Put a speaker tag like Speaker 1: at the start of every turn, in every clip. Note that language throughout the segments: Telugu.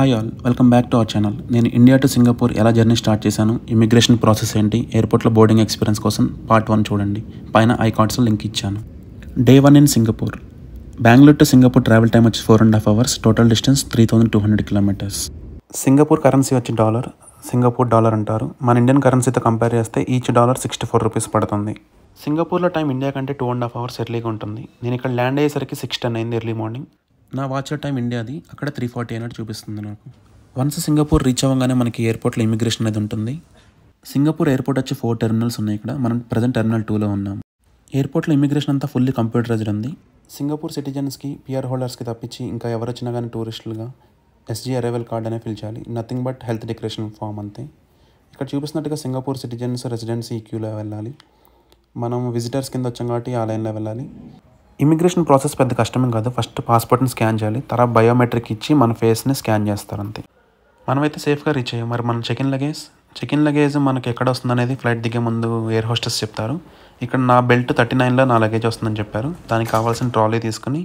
Speaker 1: Hi all, welcome back to our channel. నేను ఇండియా టు సింగపూర్ ఎలా జర్నీ స్టార్ట్ చేశాను, ఇమిగ్రేషన్ ప్రాసెస్ ఏంటి, ఎయిర్పోర్ట్లో బోర్డింగ్ ఎక్స్పీరియన్స్ కోసం పార్ట్ 1 చూడండి. పైన ఐకార్డ్స్లో లింక్ ఇచ్చాను. Day 1 in Singapore. Bengaluru to Singapore travel time వచ్చి 4.5 hours, total distance 3200 kilometers. Singapore currency వచ్చి డాలర్, సింగపూర్ డాలర్ అంటారు. మన ఇండియన్ కరెన్సీతో కంపేర్ చేస్తే ఈచ్ డాలర్ 64 రూపీస్ పడుతుంది. సింగపూర్లో టైం ఇండియా కంటే 2.5 hours ఎర్లీగా ఉంటుంది. నేను ఇక్కడ ల్యాండ్ అయ్యేసరికి 6:10 అయింది ఎర్లీ మార్నింగ్. నా వాచ్ టైం ఇండియాది, అక్కడ 3:40 అయినట్టు చూపిస్తుంది నాకు. వన్స్ సింగపూర్ రీచ్ అవ్వగానే మనకి ఎయిర్పోర్ట్లో ఇమిగ్రేషన్ అనేది ఉంటుంది. సింగపూర్ ఎయిర్పోర్ట్ వచ్చి 4 terminals ఉన్నాయి. ఇక్కడ మనం ప్రజెంట్ టెర్మినల్ 2లో ఉన్నాం. ఎయిర్పోర్ట్లో ఇమిగ్రేషన్ అంతా ఫుల్లీ కంప్యూటరైజ్డ్ ఉంది. సింగపూర్ సిటిజన్స్కి, పిఆర్ హోల్డర్స్కి తప్పించి ఇంకా ఎవరు వచ్చినా కానీ టూరిస్టులుగా ఎస్జీ అరైవల్ కార్డ్ అనే ఫిల్ చేయాలి. Nothing but health declaration form అంతే. ఇక్కడ చూపిస్తున్నట్టుగా సింగపూర్ సిటిజన్స్ రెసిడెన్సీ క్యూలో వెళ్ళాలి. మనం విజిటర్స్ కింద వచ్చాం కాబట్టి ఆ లైన్లో వెళ్ళాలి. ఇమిగ్రేషన్ ప్రాసెస్ పెద్ద కష్టమేం కాదు. ఫస్ట్ పాస్పోర్ట్ని స్కాన్ చేయాలి, తర్వాత బయోమెట్రిక్ ఇచ్చి మన ఫేస్ని స్కాన్ చేస్తారు అంతే. మనమైతే సేఫ్గా రీచ్ అయ్యాం. మరి మన చెక్ ఇన్ లగేజ్ మనకి ఎక్కడ వస్తుంది అనేది ఫ్లైట్ దిగే ముందు ఎయిర్ హోస్టెస్ చెప్తారు. ఇక్కడ నా బెల్ట్ 39లో నా లగేజ్ వస్తుందని చెప్పారు. దానికి కావాల్సిన ట్రాలీ తీసుకుని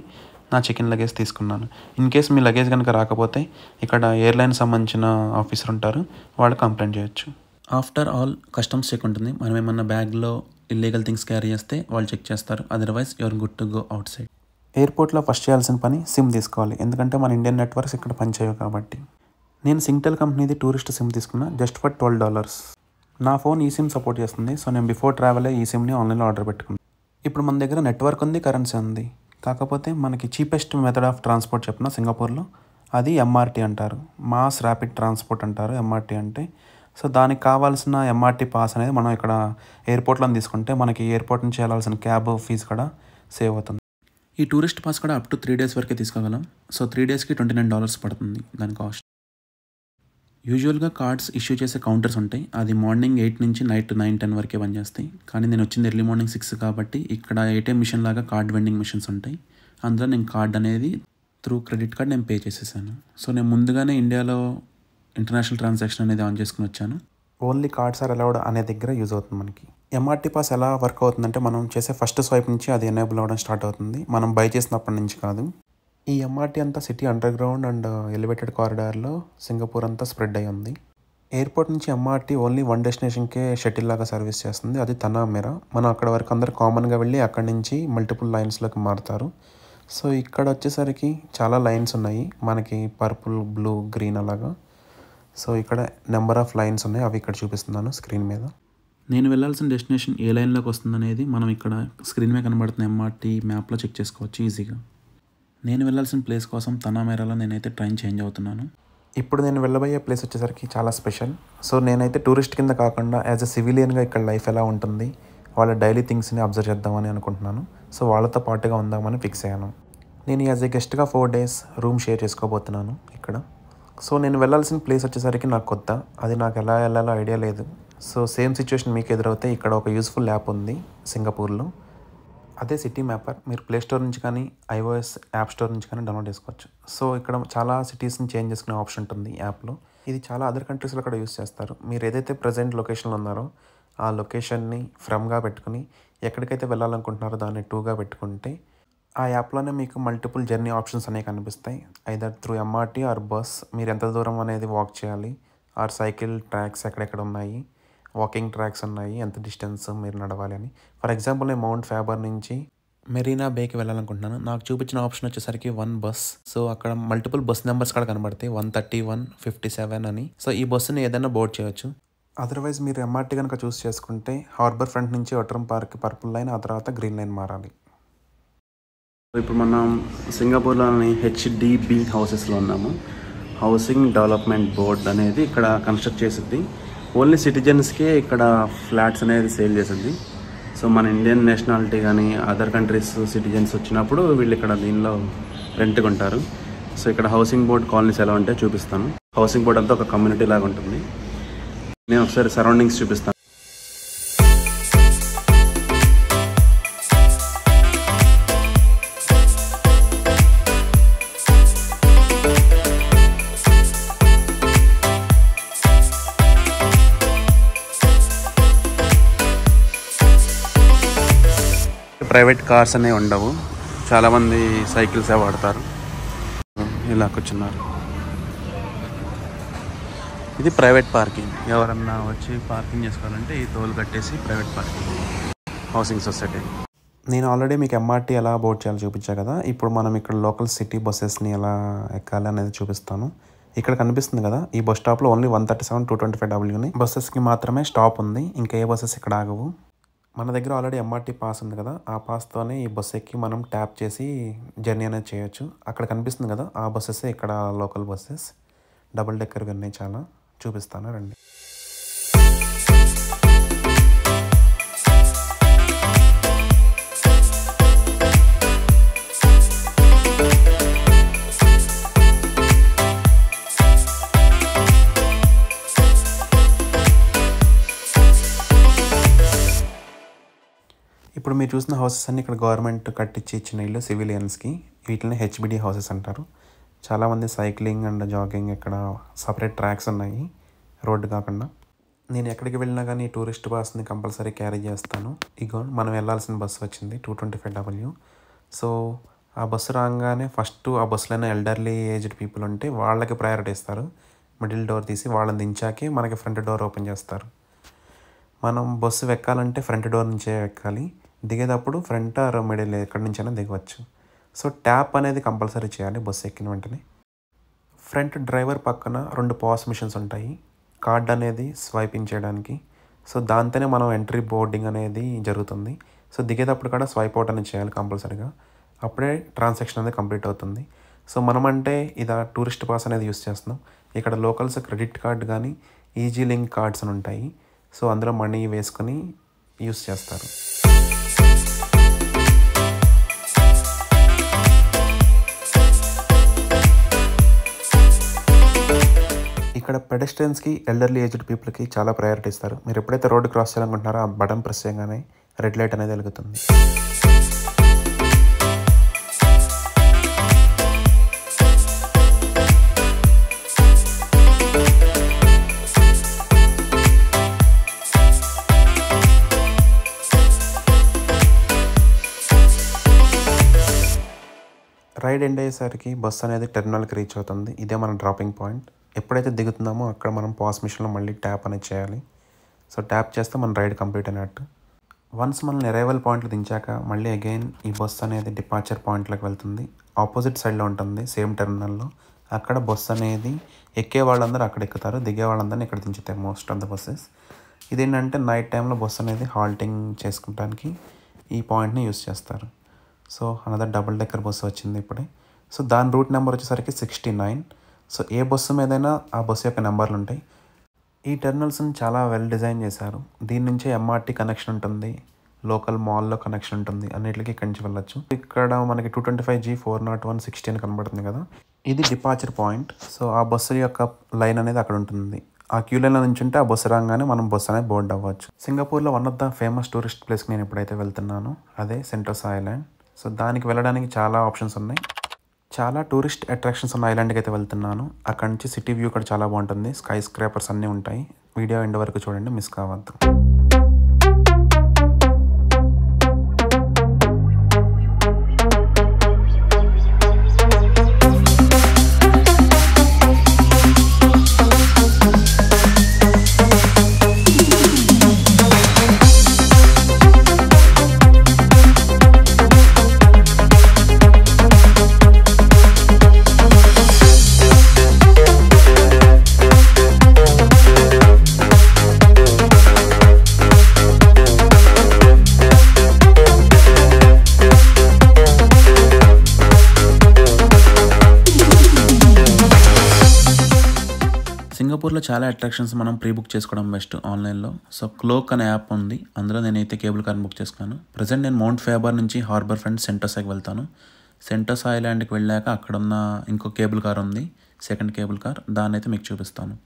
Speaker 1: నా చెక్ ఇన్ లగేజ్ తీసుకున్నాను. ఇన్ కేస్ మీ లగేజ్ కనుక రాకపోతే ఇక్కడ ఎయిర్లైన్ సంబంధించిన ఆఫీసర్ ఉంటారు, వాళ్ళు కంప్లైంట్ చేయొచ్చు. ఆఫ్టర్ ఆల్ కస్టమ్స్ చెక్ ఉంటుంది. మనం ఏమన్నా బ్యాగ్లో ఇల్లీగల్ థింగ్స్ క్యారీ చేస్తే వాళ్ళు చెక్ చేస్తారు. Otherwise your good to go out side. ఎయిర్పోర్ట్లో ఫస్ట్ చేయాల్సిన పని సిమ్ తీసుకోవాలి, ఎందుకంటే మన ఇండియన్ నెట్వర్క్స్ ఇక్కడ పనిచేయవు కాబట్టి. నేను సింగ్టెల్ కంపెనీది టూరిస్ట్ సిమ్ తీసుకున్నా, జస్ట్ ఫర్ $12. నా ఫోన్ ఈ సిమ్ సపోర్ట్ చేస్తుంది. సో నేను బిఫోర్ ట్రావెల్ ఈ సిమ్ని ఆన్లైన్లో ఆర్డర్ పెట్టుకున్నాను. ఇప్పుడు మన దగ్గర నెట్వర్క్ ఉంది, కరెన్సీ ఉంది. కాకపోతే మనకి చీపెస్ట్ మెథడ్ ఆఫ్ ట్రాన్స్పోర్ట్ చెప్పిన సింగపూర్లో అది ఎంఆర్టీ అంటారు. మాస్ ర్యాపిడ్ ట్రాన్స్పోర్ట్ అంటారు ఎంఆర్టీ అంటే. సో దానికి కావాల్సిన ఎంఆర్టీ పాస్ అనేది మనం ఇక్కడ ఎయిర్పోర్ట్లో తీసుకుంటే మనకి ఎయిర్పోర్ట్ నుంచి వెళ్ళాల్సిన క్యాబ్ ఫీజు కూడా సేవ్ అవుతుంది. ఈ టూరిస్ట్ పాస్ కూడా అప్ టు 3 days వరకే తీసుకోగలం. సో 3 daysకి $29 పడుతుంది దాని కాస్ట్. యూజువల్గా కార్డ్స్ ఇష్యూ చేసే కౌంటర్స్ ఉంటాయి. అది మార్నింగ్ 8 నుంచి నైట్ 9-10 వరకే పనిచేస్తాయి. కానీ నేను వచ్చింది ఎర్లీ మార్నింగ్ 6 కాబట్టి ఇక్కడ ఏటీఎం మిషన్ లాగా కార్డ్ వెండింగ్ మిషన్స్ ఉంటాయి. అందులో నేను కార్డ్ అనేది త్రూ క్రెడిట్ కార్డ్ నేను పే చేసేసాను. సో నేను ముందుగానే ఇండియాలో ఇంటర్నేషనల్ ట్రాన్సాక్షన్ అనేది ఆన్ చేసుకుని వచ్చాను. ఓన్లీ కార్డ్స్ ఆర్ అలౌడ్ అనే దగ్గర యూజ్ అవుతుంది మనకి. ఎంఆర్టీ పాస్ ఎలా వర్క్ అవుతుందంటే మనం చేసే ఫస్ట్ స్వైప్ నుంచి అది ఎనేబుల్ అవ్వడం స్టార్ట్ అవుతుంది, మనం బై చేసినప్పటి నుంచి కాదు. ఈ ఎంఆర్టీ అంతా city underground and elevated కారిడార్లో సింగపూర్ అంతా స్ప్రెడ్ అయ్యి ఉంది. ఎయిర్పోర్ట్ నుంచి ఎంఆర్టీ ఓన్లీ వన్ డెస్టినేషన్కే షటిల్ లాగా సర్వీస్ చేస్తుంది, అది తనామెరా. మనం అక్కడ వరకు అందరు కామన్గా వెళ్ళి అక్కడి నుంచి మల్టిపుల్ లైన్స్లోకి మారుతారు. సో ఇక్కడ వచ్చేసరికి చాలా లైన్స్ ఉన్నాయి మనకి, పర్పుల్, బ్లూ, గ్రీన్ అలాగా. సో ఇక్కడ నెంబర్ ఆఫ్ లైన్స్ ఉన్నాయి, అవి ఇక్కడ చూపిస్తున్నాను స్క్రీన్ మీద. నేను వెళ్ళాల్సిన డెస్టినేషన్ ఏ లైన్లోకి వస్తుందనేది మనం ఇక్కడ స్క్రీన్ మీద కనబడుతున్న ఎంఆర్టీ మ్యాప్లో చెక్ చేసుకోవచ్చు ఈజీగా. నేను వెళ్ళాల్సిన ప్లేస్ కోసం తనామెరాలో నేనైతే ట్రైన్ చేంజ్ అవుతున్నాను. ఇప్పుడు నేను వెళ్ళబోయే ప్లేస్ వచ్చేసరికి చాలా స్పెషల్. సో నేనైతే టూరిస్ట్ కింద కాకుండా యాజ్ ఎ సివిలియన్గా ఇక్కడ లైఫ్ ఎలా ఉంటుంది, వాళ్ళ డైలీ థింగ్స్ని అబ్జర్వ్ చేద్దామని అనుకుంటున్నాను. సో వాళ్ళతో పాటుగా ఉందామని ఫిక్స్ అయ్యాను. నేను యాజ్ ఎ గెస్ట్గా 4 days రూమ్ షేర్ చేసుకోబోతున్నాను ఇక్కడ. సో నేను వెళ్ళాల్సిన ప్లేస్ వచ్చేసరికి నాకు కొత్త, అది నాకు ఎలా వెళ్ళాలో ఐడియా లేదు. సో సేమ్ సిచ్యువేషన్ మీకు ఎదురవుతే ఇక్కడ ఒక యూస్ఫుల్ యాప్ ఉంది సింగపూర్లో, అదే సిటీ మ్యాపర్. మీరు ప్లే స్టోర్ నుంచి కానీ iOS యాప్ స్టోర్ నుంచి కానీ డౌన్లోడ్ చేసుకోవచ్చు. సో ఇక్కడ చాలా సిటీస్ని చేంజ్ చేసుకునే ఆప్షన్ ఉంటుంది యాప్లో. ఇది చాలా అదర్ కంట్రీస్లో కూడా యూస్ చేస్తారు. మీరు ఏదైతే ప్రజెంట్ లొకేషన్లో ఉన్నారో ఆ లొకేషన్ని ఫ్రమ్గా పెట్టుకుని ఎక్కడికైతే వెళ్ళాలనుకుంటున్నారో దాన్ని 2గా పెట్టుకుంటే ఆ యాప్లోనే మీకు మల్టిపుల్ జర్నీ ఆప్షన్స్ అనేవి కనిపిస్తాయి. Either through MRT or bus, మీరు ఎంత దూరం అనేది వాక్ చేయాలి, ఆర్ సైకిల్ ట్రాక్స్ ఎక్కడెక్కడ ఉన్నాయి, వాకింగ్ ట్రాక్స్ ఉన్నాయి, ఎంత డిస్టెన్స్ మీరు నడవాలి అని. ఫర్ ఎగ్జాంపుల్ నేను మౌంట్ ఫ్యాబర్ నుంచి మెరీనా బేకి వెళ్ళాలనుకుంటున్నాను. నాకు చూపించిన ఆప్షన్ వచ్చేసరికి 1 bus. సో అక్కడ మల్టిపుల్ బస్ నెంబర్స్ కూడా కనబడతాయి, 131, 57 అని. సో ఈ బస్సుని ఏదైనా బోర్డ్ చేయొచ్చు. అదర్వైజ్ మీరు ఎంఆర్టీ కనుక చూస్ చేసుకుంటే హార్బర్ ఫ్రంట్ నుంచి ఒట్రం పార్క్ పర్పుల్ లైన్, ఆ తర్వాత గ్రీన్ లైన్ మారాలి. ఇప్పుడు మనం సింగపూర్లోని HDB హౌసెస్లో ఉన్నాము. హౌసింగ్ డెవలప్మెంట్ బోర్డ్ అనేది ఇక్కడ కన్స్ట్రక్ట్ చేసింది. ఓన్లీ సిటిజన్స్కే ఇక్కడ ఫ్లాట్స్ అనేది సేల్ చేసింది. సో మన ఇండియన్ నేషనాలిటీ కానీ అదర్ కంట్రీస్ సిటిజన్స్ వచ్చినప్పుడు వీళ్ళు ఇక్కడ దీనిలో రెంట్గా ఉంటారు. సో ఇక్కడ హౌసింగ్ బోర్డ్ కాలనీస్ ఎలా ఉంటే చూపిస్తాను. హౌసింగ్ బోర్డ్ అంతా ఒక కమ్యూనిటీ లాగా ఉంటుంది. నేను ఒకసారి సరౌండింగ్స్ చూపిస్తాను. ప్రైవేట్ కార్స్ అనేవి ఉండవు, చాలామంది సైకిల్సే వాడతారు. ఇలా కూర్చున్నారు. ఇది ప్రైవేట్ పార్కింగ్. ఎవరన్నా వచ్చి పార్కింగ్ చేసుకోవాలంటే ఈ టోల్ కట్టేసి ప్రైవేట్ పార్కింగ్. Housing society. నేను ఆల్రెడీ మీకు ఎంఆర్టీ ఎలా బోర్డ్ చేయాలో చూపించాను కదా. ఇప్పుడు మనం ఇక్కడ లోకల్ సిటీ బస్సెస్ని ఎలా ఎక్కాలి అనేది చూపిస్తాను. ఇక్కడ కనిపిస్తుంది కదా, ఈ బస్ స్టాప్లో ఓన్లీ 137, 225W బస్సెస్కి మాత్రమే స్టాప్ ఉంది. ఇంకా ఏ బస్సెస్ ఇక్కడ ఆగవు. మన దగ్గర ఆల్రెడీ ఎంఆర్టీ పాస్ ఉంది కదా, ఆ పాస్తోనే ఈ బస్సు ఎక్కి మనం ట్యాప్ చేసి జర్నీ అనేది చేయొచ్చు. అక్కడ కనిపిస్తుంది కదా, ఆ బస్సెస్ ఇక్కడ లోకల్ బస్సెస్. డబుల్ డెక్కర్వి ఉన్నాయి, చాలా చూపిస్తాను రండి. ఇప్పుడు మీరు చూసిన హౌసెస్ అన్నీ ఇక్కడ గవర్నమెంట్ కట్టించి ఇచ్చిన ఇల్లు సివిలియన్స్కి. వీటిని హెచ్బిడి హౌసెస్ అంటారు. చాలామంది సైక్లింగ్ అండ్ జాగింగ్, ఇక్కడ సపరేట్ ట్రాక్స్ ఉన్నాయి రోడ్డు కాకుండా. నేను ఎక్కడికి వెళ్ళినా కానీ టూరిస్ట్ బస్ని కంపల్సరీ క్యారీ చేస్తాను. ఇగో మనం వెళ్ళాల్సిన బస్సు వచ్చింది 225W. సో ఆ బస్సు రాగానే ఫస్ట్ ఆ బస్సులోనే ఎల్డర్లీ ఏజ్డ్ పీపుల్ ఉంటే వాళ్ళకి ప్రయారిటీ ఇస్తారు. మిడిల్ డోర్ తీసి వాళ్ళని దించాకే మనకి ఫ్రంట్ డోర్ ఓపెన్ చేస్తారు. మనం బస్సు ఎక్కాలంటే ఫ్రంట్ డోర్ నుంచే ఎక్కాలి. దిగేటప్పుడు ఫ్రంట్ ఆర్ మిడిల్ ఎక్కడి నుంచైనా దిగవచ్చు. సో ట్యాప్ అనేది కంపల్సరీ చేయాలి బస్సు ఎక్కిన వెంటనే. ఫ్రంట్ డ్రైవర్ పక్కన 2 పాస్ మిషన్స్ ఉంటాయి, కార్డ్ అనేది స్వైపింగ్ చేయడానికి. సో దాంతోనే మనం ఎంట్రీ బోర్డింగ్ అనేది జరుగుతుంది. సో దిగేటప్పుడు కూడా స్వైప్ అవుట్ అనేది చేయాలి కంపల్సరీగా. అప్పుడే ట్రాన్సాక్షన్ అనేది కంప్లీట్ అవుతుంది. సో మనమంటే ఇది టూరిస్ట్ పాస్ అనేది యూస్ చేస్తున్నాం. ఇక్కడ లోకల్స్ క్రెడిట్ కార్డ్ కానీ ఈజీ లింక్ కార్డ్స్ అని ఉంటాయి. సో అందులో మనీ వేసుకొని యూస్ చేస్తారు. ఇక్కడ పెడెస్ట్రియన్స్కి, ఎల్డర్లీ ఏజ్డ్ పీపుల్కి చాలా ప్రయారిటీ ఇస్తారు. మీరు ఎప్పుడైతే రోడ్డు క్రాస్ చేయాలనుకుంటున్నారో ఆ బటన్ ప్రెస్ చేయగానే రెడ్ లైట్ అనేది వెలుగుతుంది. రైడ్ ఎండ్ అయ్యేసరికి బస్ అనేది టెర్మినల్కి రీచ్ అవుతుంది. ఇదే మన డ్రాపింగ్ పాయింట్. ఎప్పుడైతే దిగుతున్నామో అక్కడ మనం పాస్ మిషన్లో మళ్ళీ ట్యాప్ అనేది చేయాలి. సో ట్యాప్ చేస్తే మన రైడ్ కంప్లీట్ అయినట్టు. వన్స్ మనం అరైవల్ పాయింట్లు దించాక మళ్ళీ అగైన్ ఈ బస్ అనేది డిపార్చర్ పాయింట్లోకి వెళ్తుంది. ఆపోజిట్ సైడ్లో ఉంటుంది సేమ్ టెర్మినల్లో. అక్కడ బస్ అనేది ఎక్కే వాళ్ళందరూ అక్కడ ఎక్కుతారు, దిగే వాళ్ళందరినీ ఇక్కడ దించుతాయి మోస్ట్ ఆఫ్ ద బస్సెస్. ఇదేంటంటే నైట్ టైంలో బస్ అనేది హాల్టింగ్ చేసుకోవడానికి ఈ పాయింట్ని యూస్ చేస్తారు. So another double decker bus వచ్చింది ఇప్పుడే. సో దాని రూట్ నెంబర్ వచ్చేసరికి 69. సో ఏ బస్సు మీదైనా ఆ బస్సు యొక్క నెంబర్లు ఉంటాయి. ఈ టెర్మినల్స్ని చాలా వెల్ డిజైన్ చేశారు. దీని నుంచే ఎంఆర్టీ కనెక్షన్ ఉంటుంది, లోకల్ మాల్లో కనెక్షన్ ఉంటుంది, అన్నిటికీ ఇక్కడి నుంచి వెళ్ళొచ్చు. ఇక్కడ మనకి 225G, 401, 16 కనబడుతుంది కదా, ఇది డిపార్చర్ పాయింట్. సో ఆ బస్సు యొక్క లైన్ అనేది అక్కడ ఉంటుంది. ఆ క్యూ లైన్లో నుంచి ఉంటే ఆ బస్సు రాగానే మనం బస్సు అనేది బోర్డ్ అవ్వచ్చు. సింగపూర్లో one of the famous tourist ప్లేస్కి నేను ఎప్పుడైతే వెళ్తున్నానో అదే సెంటోసా ఐలాండ్. సో దానికి వెళ్ళడానికి చాలా ఆప్షన్స్ ఉన్నాయి. చాలా టూరిస్ట్ అట్రాక్షన్స్ ఉన్న ఐలాండ్కి అయితే వెళ్తున్నాను. అక్కడ నుంచి సిటీ వ్యూ కూడా చాలా బాగుంటుంది. స్కై స్క్రాపర్స్ అన్నీ ఉంటాయి. వీడియో ఎండ్ వరకు చూడండి, మిస్ కావద్దు. సింగపూర్లో చాలా అట్రాక్షన్స్ మనం ప్రీ బుక్ చేసుకోవడం బెస్ట్ ఆన్లైన్లో. సో క్లోక్ అనే యాప్ ఉంది, అందులో నేనైతే కేబుల్ కార్ని బుక్ చేసుకున్నాను. ప్రజెంట్ నేను మౌంట్ ఫేబర్ నుంచి హార్బర్ ఫ్రంట్ సెంటోసాకి వెళ్తాను. సెంటోసా ఐలాండ్కి వెళ్ళాక అక్కడున్న ఇంకో కేబుల్ కార్ ఉంది, సెకండ్ కేబుల్ కార్, దాన్ని అయితే మీకు చూపిస్తాను.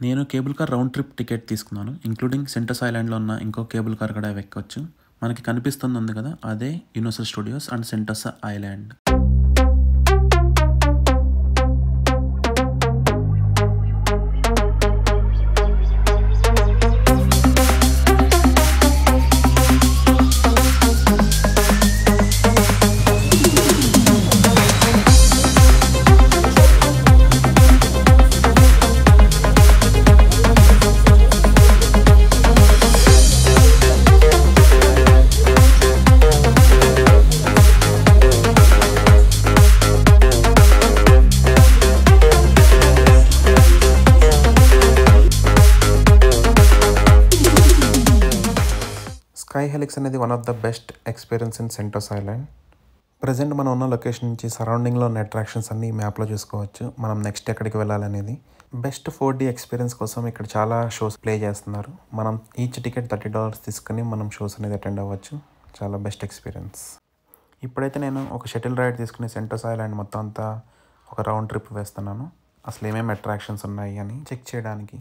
Speaker 1: నేను cable car round trip ticket తీసుకున్నాను, ఇంక్లూడింగ్ సెంటోసా ఐలాండ్లో ఉన్న ఇంకో కేబుల్ కార్ కూడా ఎక్కొచ్చు. మనకి కనిపిస్తుంది కదా, అదే Universal Studios and Sentosa Island. Sky Helix అనేది one of the best experience in Sentosa Island. Present మనం ఉన్న లొకేషన్ నుంచి సరౌండింగ్లో ఉన్న అట్రాక్షన్స్ అన్ని ఈ మ్యాప్లో చూసుకోవచ్చు. మనం నెక్స్ట్ ఎక్కడికి వెళ్ళాలనేది. బెస్ట్ 4D ఎక్స్పీరియన్స్ కోసం ఇక్కడ చాలా షోస్ ప్లే చేస్తున్నారు. మనం ఈచ్ టికెట్ $30 తీసుకుని మనం షోస్ అనేది అటెండ్ అవ్వచ్చు. చాలా బెస్ట్ ఎక్స్పీరియన్స్. ఇప్పుడైతే నేను ఒక షటిల్ రైడ్ తీసుకుని సెంటోసా ఐలాండ్ మొత్తం అంతా ఒక రౌండ్ ట్రిప్ వేస్తున్నాను. అసలు ఏమేమి అట్రాక్షన్స్ ఉన్నాయి అని చెక్ చేయడానికి.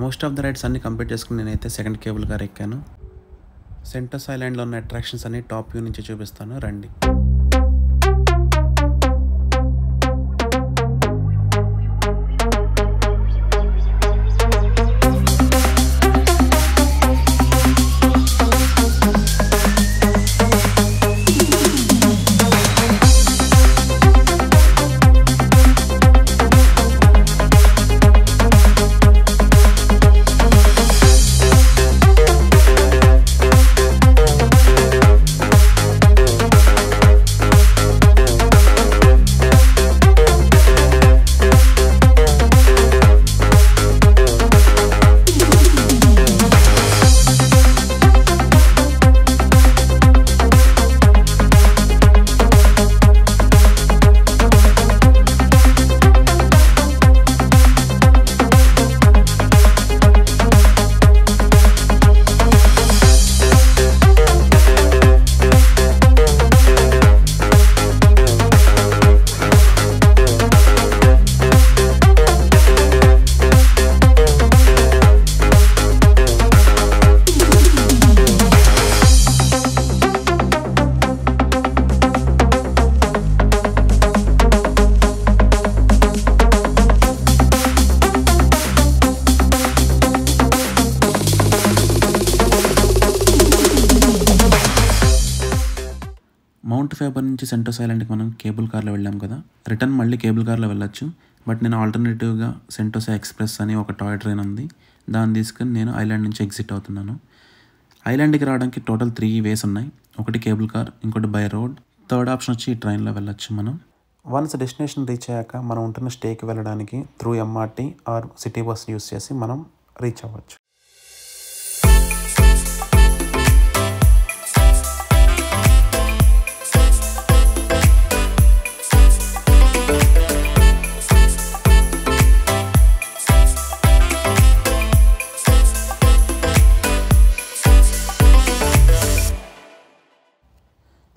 Speaker 1: మోస్ట్ ఆఫ్ ద రైడ్స్ అన్ని కంప్లీట్ చేసుకుని నేనైతే సెకండ్ కేబుల్ కార్ ఎక్కాను. సెంటోసా ఐలాండ్లో ఉన్న అట్రాక్షన్స్ అన్ని టాప్ వ్యూ నుంచి చూపిస్తాను, రండి. మౌంట్ ఫేబర్ నుంచి సెంటోసా ఐలాండ్కి మనం కేబుల్ కార్లో వెళ్ళాం కదా, రిటర్న్ మళ్ళీ కేబుల్ కార్లో వెళ్ళొచ్చు. బట్ నేను ఆల్టర్నేటివ్గా సెంటోసా ఎక్స్ప్రెస్ అని ఒక టాయ్ ట్రైన్ ఉంది, దాన్ని తీసుకుని నేను ఐలాండ్ నుంచి ఎగ్జిట్ అవుతున్నాను. ఐలాండ్కి రావడానికి టోటల్ 3 వేస్ ఉన్నాయి. ఒకటి కేబుల్ కార్, ఇంకోటి బై రోడ్, థర్డ్ ఆప్షన్ వచ్చి ఈ ట్రైన్లో వెళ్ళొచ్చు మనం. వన్స్ డెస్టినేషన్ రీచ్ అయ్యాక మనం ఉంటున్న స్టేకి వెళ్ళడానికి through MRT or city bus use చేసి మనం రీచ్ అవ్వచ్చు.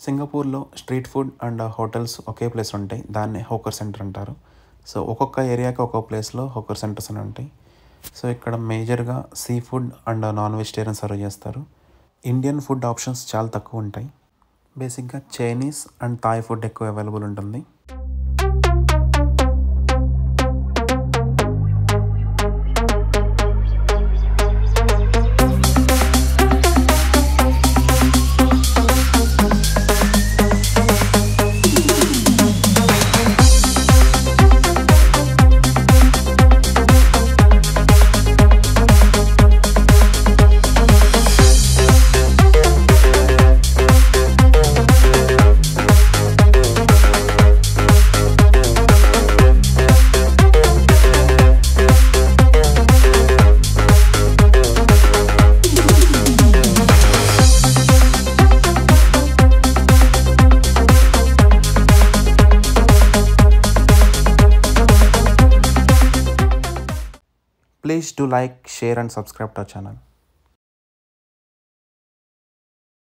Speaker 1: సింగపూర్లో స్ట్రీట్ ఫుడ్ అండ్ హోటల్స్ ఒకే ప్లేస్ ఉంటాయి, దాన్ని హోకర్ సెంటర్ అంటారు. సో ఒక్కొక్క ఏరియాకి ఒక్కొక్క ప్లేస్లో హోకర్ సెంటర్స్ అని ఉంటాయి. సో ఇక్కడ మేజర్గా sea food and non vegetarian serve చేస్తారు. ఇండియన్ ఫుడ్ ఆప్షన్స్ చాలా తక్కువ ఉంటాయి. బేసిక్గా చైనీస్ అండ్ థాయ్ ఫుడ్ ఎక్కువ అవైలబుల్ ఉంటుంది. Please do like, share and subscribe to our channel.